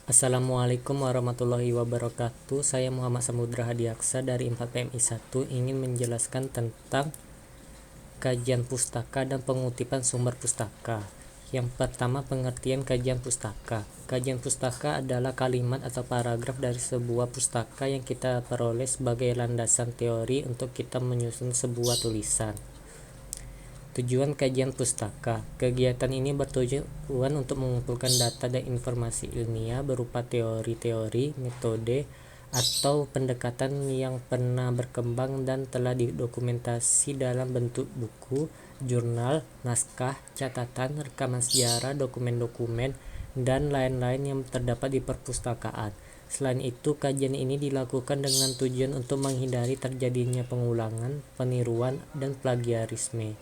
Assalamualaikum warahmatullahi wabarakatuh. Saya Muhammad Samudra Hadiaksa dari 4PMI 1 ingin menjelaskan tentang kajian pustaka dan pengutipan sumber pustaka. Yang pertama, pengertian kajian pustaka. Kajian pustaka adalah kalimat atau paragraf dari sebuah pustaka yang kita peroleh sebagai landasan teori untuk kita menyusun sebuah tulisan. Tujuan kajian pustaka. Kegiatan ini bertujuan untuk mengumpulkan data dan informasi ilmiah berupa teori-teori, metode, atau pendekatan yang pernah berkembang dan telah didokumentasi dalam bentuk buku, jurnal, naskah, catatan, rekaman sejarah, dokumen-dokumen, dan lain-lain yang terdapat di perpustakaan. Selain itu, kajian ini dilakukan dengan tujuan untuk menghindari terjadinya pengulangan, peniruan, dan plagiarisme.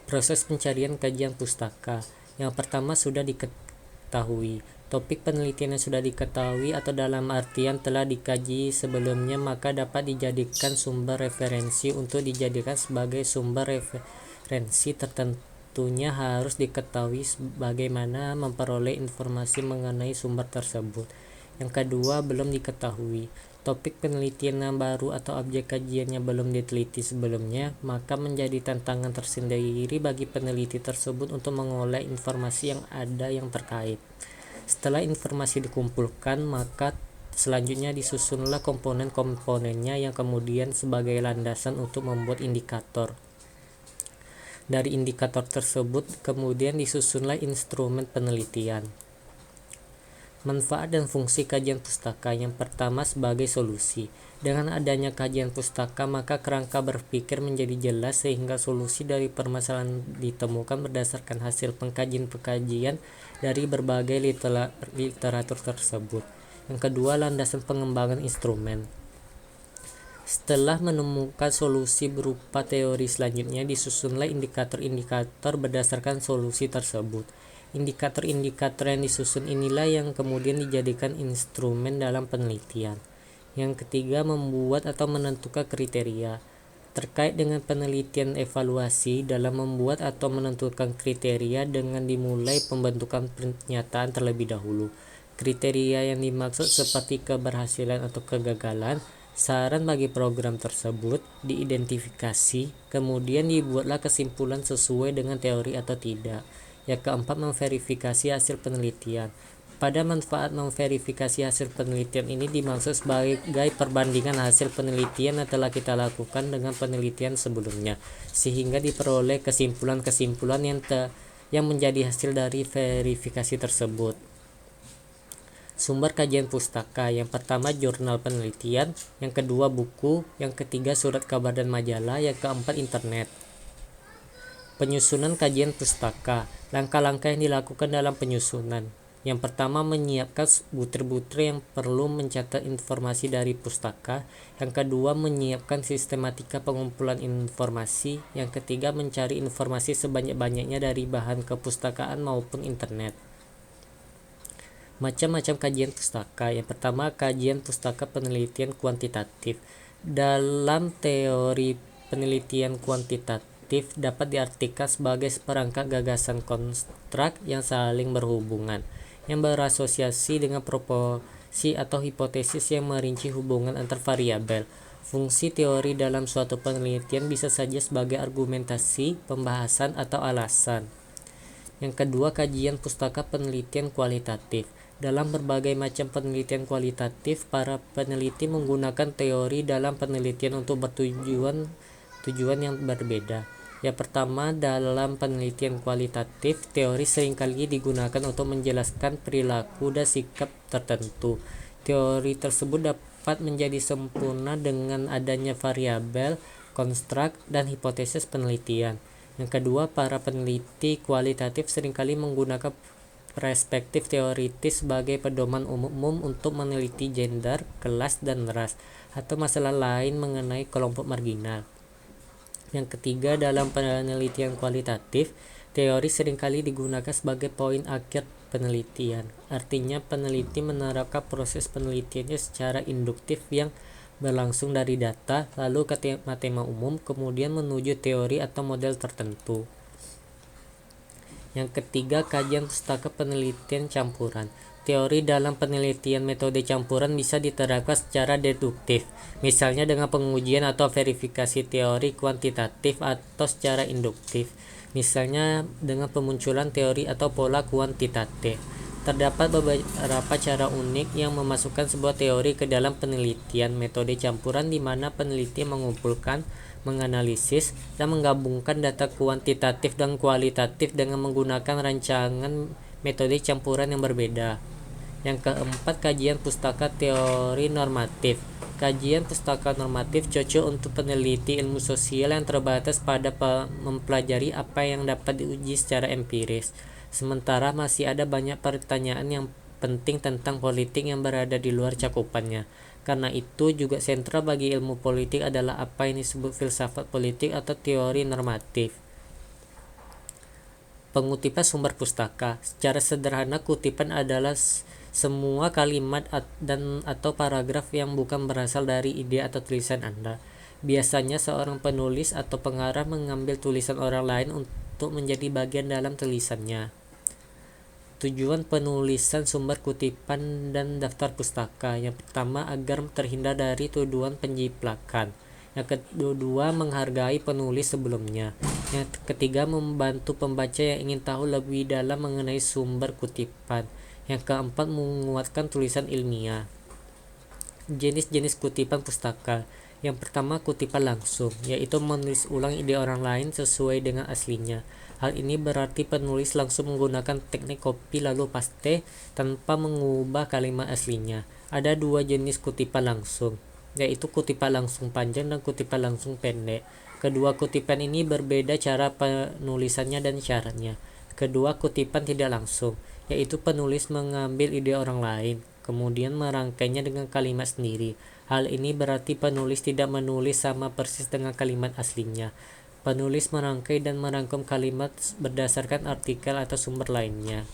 Proses pencarian kajian pustaka. Yang pertama, sudah diketahui. Topik penelitian yang sudah diketahui atau dalam artian telah dikaji sebelumnya, maka dapat dijadikan sumber referensi. Untuk dijadikan sebagai sumber referensi, tentunya harus diketahui bagaimana memperoleh informasi mengenai sumber tersebut. Yang kedua, belum diketahui. Topik penelitian yang baru atau objek kajian yang belum diteliti sebelumnya, maka menjadi tantangan tersendiri bagi peneliti tersebut untuk mengolah informasi yang ada yang terkait. Setelah informasi dikumpulkan, maka selanjutnya disusunlah komponen-komponennya yang kemudian sebagai landasan untuk membuat indikator. Dari indikator tersebut kemudian disusunlah instrumen penelitian. Manfaat dan fungsi kajian pustaka. Yang pertama, sebagai solusi. Dengan adanya kajian pustaka, maka kerangka berpikir menjadi jelas sehingga solusi dari permasalahan ditemukan berdasarkan hasil pengkajian-pengkajian dari berbagai literatur tersebut. Yang kedua, landasan pengembangan instrumen. Setelah menemukan solusi berupa teori, selanjutnya disusunlah indikator-indikator berdasarkan solusi tersebut. Indikator-indikator yang disusun inilah yang kemudian dijadikan instrumen dalam penelitian. Yang ketiga, membuat atau menentukan kriteria. Terkait dengan penelitian evaluasi, dalam membuat atau menentukan kriteria dengan dimulai pembentukan pernyataan terlebih dahulu. Kriteria yang dimaksud seperti keberhasilan atau kegagalan, saran bagi program tersebut, diidentifikasi, kemudian dibuatlah kesimpulan sesuai dengan teori atau tidak. Yang keempat, memverifikasi hasil penelitian. Pada manfaat memverifikasi hasil penelitian ini dimaksud sebagai perbandingan hasil penelitian yang telah kita lakukan dengan penelitian sebelumnya, sehingga diperoleh kesimpulan-kesimpulan yang menjadi hasil dari verifikasi tersebut. Sumber kajian pustaka. Yang pertama, jurnal penelitian. Yang kedua, buku. Yang ketiga, surat kabar dan majalah. Yang keempat, internet. Penyusunan kajian pustaka. Langkah-langkah yang dilakukan dalam penyusunan. Yang pertama, menyiapkan butir-butir yang perlu mencatat informasi dari pustaka. Yang kedua, menyiapkan sistematika pengumpulan informasi. Yang ketiga, mencari informasi sebanyak-banyaknya dari bahan kepustakaan maupun internet. Macam-macam kajian pustaka. Yang pertama, kajian pustaka penelitian kuantitatif. Dalam teori penelitian kuantitatif dapat diartikan sebagai seperangkat gagasan konstrak yang saling berhubungan, yang berasosiasi dengan proporsi atau hipotesis yang merinci hubungan antar variabel. Fungsi teori dalam suatu penelitian bisa saja sebagai argumentasi, pembahasan, atau alasan. Yang kedua, kajian pustaka penelitian kualitatif. Dalam berbagai macam penelitian kualitatif, para peneliti menggunakan teori dalam penelitian untuk tujuan yang berbeda. Yang pertama, dalam penelitian kualitatif, teori seringkali digunakan untuk menjelaskan perilaku dan sikap tertentu. Teori tersebut dapat menjadi sempurna dengan adanya variabel, konstrak, dan hipotesis penelitian. Yang kedua, para peneliti kualitatif seringkali menggunakan perspektif teoritis sebagai pedoman umum untuk meneliti gender, kelas, dan ras, atau masalah lain mengenai kelompok marginal. Yang ketiga, dalam penelitian kualitatif, teori seringkali digunakan sebagai poin akhir penelitian. Artinya, peneliti menerapkan proses penelitiannya secara induktif yang berlangsung dari data, lalu ke tema umum, kemudian menuju teori atau model tertentu. Yang ketiga, kajian pustaka penelitian campuran. Teori dalam penelitian metode campuran bisa diterapkan secara deduktif, misalnya dengan pengujian atau verifikasi teori kuantitatif, atau secara induktif, misalnya dengan pemunculan teori atau pola kuantitatif. Terdapat beberapa cara unik yang memasukkan sebuah teori ke dalam penelitian metode campuran, di mana peneliti mengumpulkan, menganalisis, dan menggabungkan data kuantitatif dan kualitatif dengan menggunakan rancangan metode campuran yang berbeda. Yang keempat, kajian pustaka teori normatif. Kajian pustaka normatif cocok untuk peneliti ilmu sosial yang terbatas pada mempelajari apa yang dapat diuji secara empiris. Sementara masih ada banyak pertanyaan yang penting tentang politik yang berada di luar cakupannya. Karena itu juga sentral bagi ilmu politik adalah apa yang disebut filsafat politik atau teori normatif. Pengutipan sumber pustaka. Secara sederhana, kutipan adalah semua kalimat dan atau paragraf yang bukan berasal dari ide atau tulisan Anda. Biasanya seorang penulis atau pengarang mengambil tulisan orang lain untuk menjadi bagian dalam tulisannya. Tujuan penulisan sumber kutipan dan daftar pustaka. Yang pertama, agar terhindar dari tuduhan penjiplakan. Yang kedua, menghargai penulis sebelumnya. Yang ketiga, membantu pembaca yang ingin tahu lebih dalam mengenai sumber kutipan. Yang keempat, menguatkan tulisan ilmiah. Jenis-jenis kutipan pustaka. Yang pertama, kutipan langsung, yaitu menulis ulang ide orang lain sesuai dengan aslinya. Hal ini berarti penulis langsung menggunakan teknik copy lalu paste tanpa mengubah kalimat aslinya. Ada dua jenis kutipan langsung, yaitu kutipan langsung panjang dan kutipan langsung pendek. Kedua kutipan ini berbeda cara penulisannya dan syaratnya. Kedua kutipan tidak langsung, yaitu penulis mengambil ide orang lain, kemudian merangkainya dengan kalimat sendiri. Hal ini berarti penulis tidak menulis sama persis dengan kalimat aslinya. Penulis merangkai dan merangkum kalimat berdasarkan artikel atau sumber lainnya.